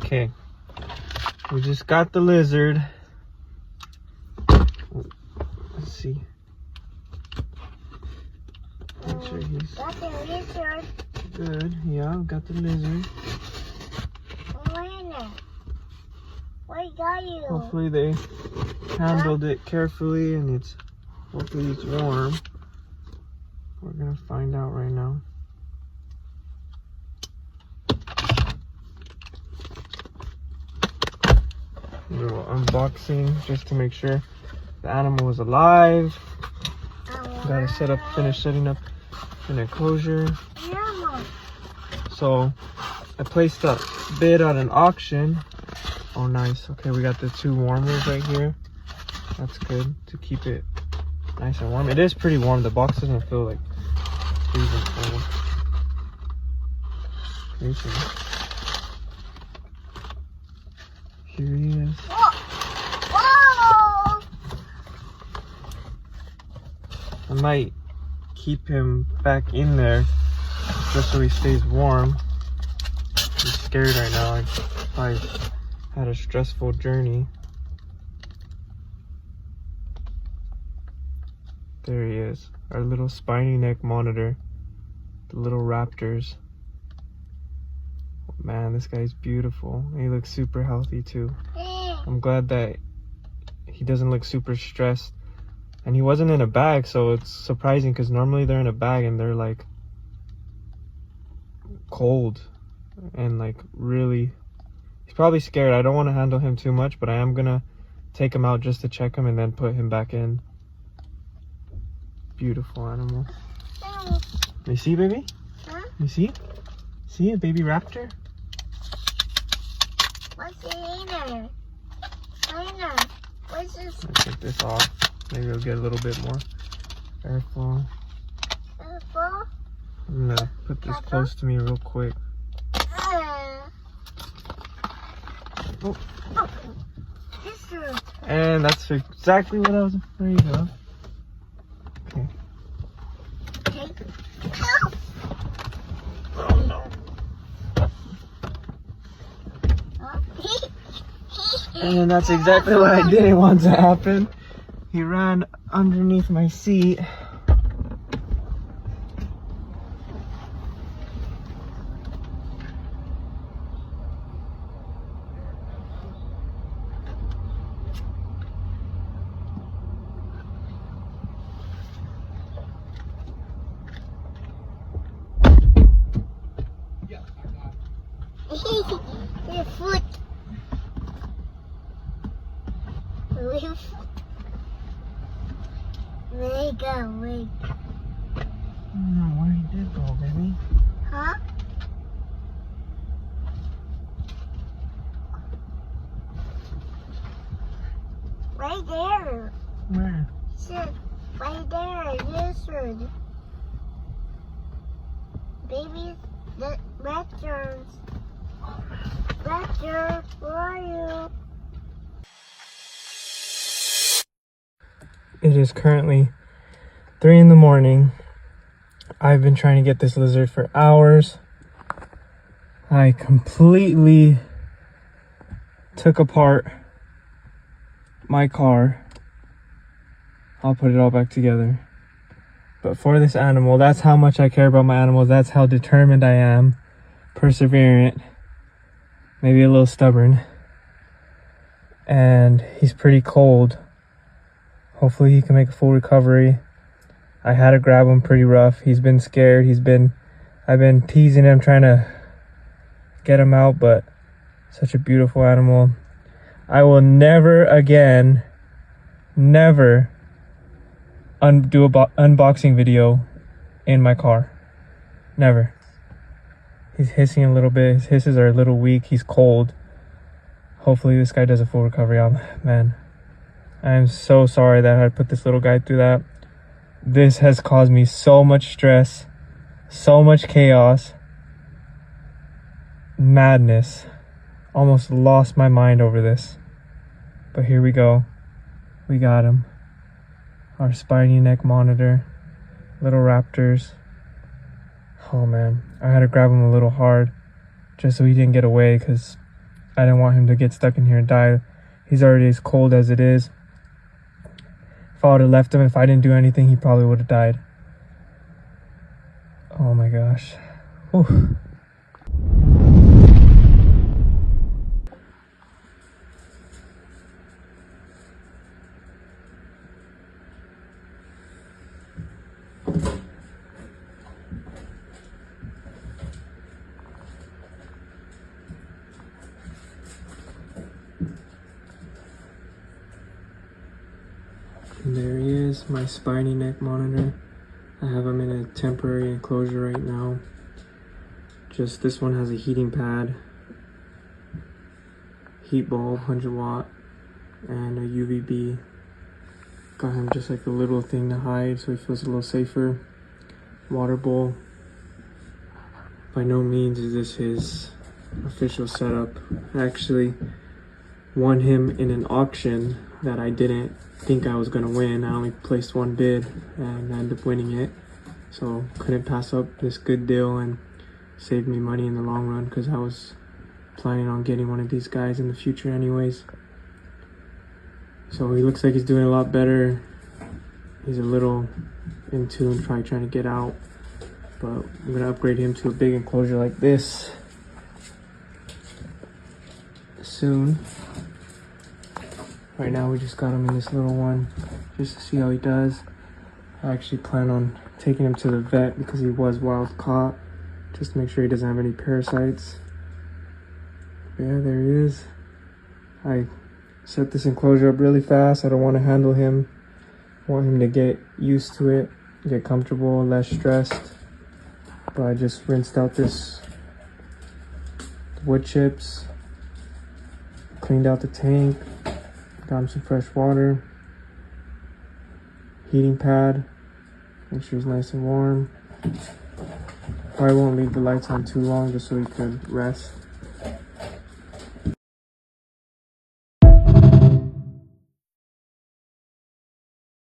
Okay, we just got the lizard. Let's see. Make sure he's Got the lizard. good. Yeah, got the lizard. Where got you? Hopefully they handled it carefully and hopefully it's warm. We're gonna find out right now. A little unboxing just to make sure the animal is alive. Gotta finish setting up an enclosure. Yeah. So I placed a bid on an auction. Oh, nice. Okay, we got the 2 warmers right here. That's good to keep it nice and warm. It is pretty warm. The box doesn't feel like freezing cold. Okay, so here he is. Whoa! I might keep him back in there just so he stays warm. I'm scared right now. I probably had a stressful journey. There he is, our little spiny neck monitor, the little raptors. Oh, man, this guy's beautiful. He looks super healthy too. I'm glad that he doesn't look super stressed. And he wasn't in a bag, so it's surprising because normally they're in a bag and they're like cold and like really. He's probably scared. I don't want to handle him too much, but I am gonna take him out just to check him and then put him back in. Beautiful animal. You see, baby? Huh? You see? See a baby raptor? What's in there? What's this? Let's take this off. Maybe it'll get a little bit more airflow. Apple? I'm gonna put this close to me real quick. Oh. This is And that's exactly what I was afraid of. Okay. Oh no. And that's exactly what I didn't want to happen. He ran underneath my seat. Your foot. Wake up, wake. I don't know where he did go, baby. Huh? Right there. Where? Sit. Right there. Yes, sir. Babies, the raptors. Raptor, where are you? It is currently 3 in the morning. I've been trying to get this lizard for hours. I completely took apart my car. I'll put it all back together. But for this animal, that's how much I care about my animals. That's how determined I am. Perseverant. Maybe a little stubborn. And he's pretty cold. Hopefully he can make a full recovery. I had to grab him pretty rough. He's been scared. I've been teasing him, trying to get him out, but such a beautiful animal. I will never again, never do a unboxing video in my car. Never. He's hissing a little bit. His hisses are a little weak. He's cold. Hopefully this guy does a full recovery. Man, I am so sorry that I put this little guy through that. This has caused me so much stress, so much chaos, madness. Almost lost my mind over this. But here we go. We got him. Our spiny neck monitor. Little raptors. Oh man, I had to grab him a little hard just so he didn't get away, because I didn't want him to get stuck in here and die. He's already as cold as it is. If I would have left him, if I didn't do anything, he probably would have died. Oh my gosh. Whew. And there he is, my spiny neck monitor. I have him in a temporary enclosure right now. Just this one has a heating pad, heat bulb, 100 watt, and a UVB. Got him just like a little thing to hide so he feels a little safer. Water bowl. By no means is this his official setup. I actually won him in an auction that I didn't think I was gonna win. I only placed one bid and I ended up winning it. So couldn't pass up this good deal and saved me money in the long run because I was planning on getting one of these guys in the future anyways. So he looks like he's doing a lot better. He's a little in tune, probably trying to get out. But I'm gonna upgrade him to a big enclosure like this soon. Right now we just got him in this little one just to see how he does. I actually plan on taking him to the vet because he was wild caught, just to make sure he doesn't have any parasites. Yeah, there he is. I set this enclosure up really fast. I don't want to handle him. I want him to get used to it, get comfortable, less stressed. But I just rinsed out this wood chips, cleaned out the tank, got him some fresh water, heating pad, make sure he's nice and warm. Probably won't leave the lights on too long just so he could rest.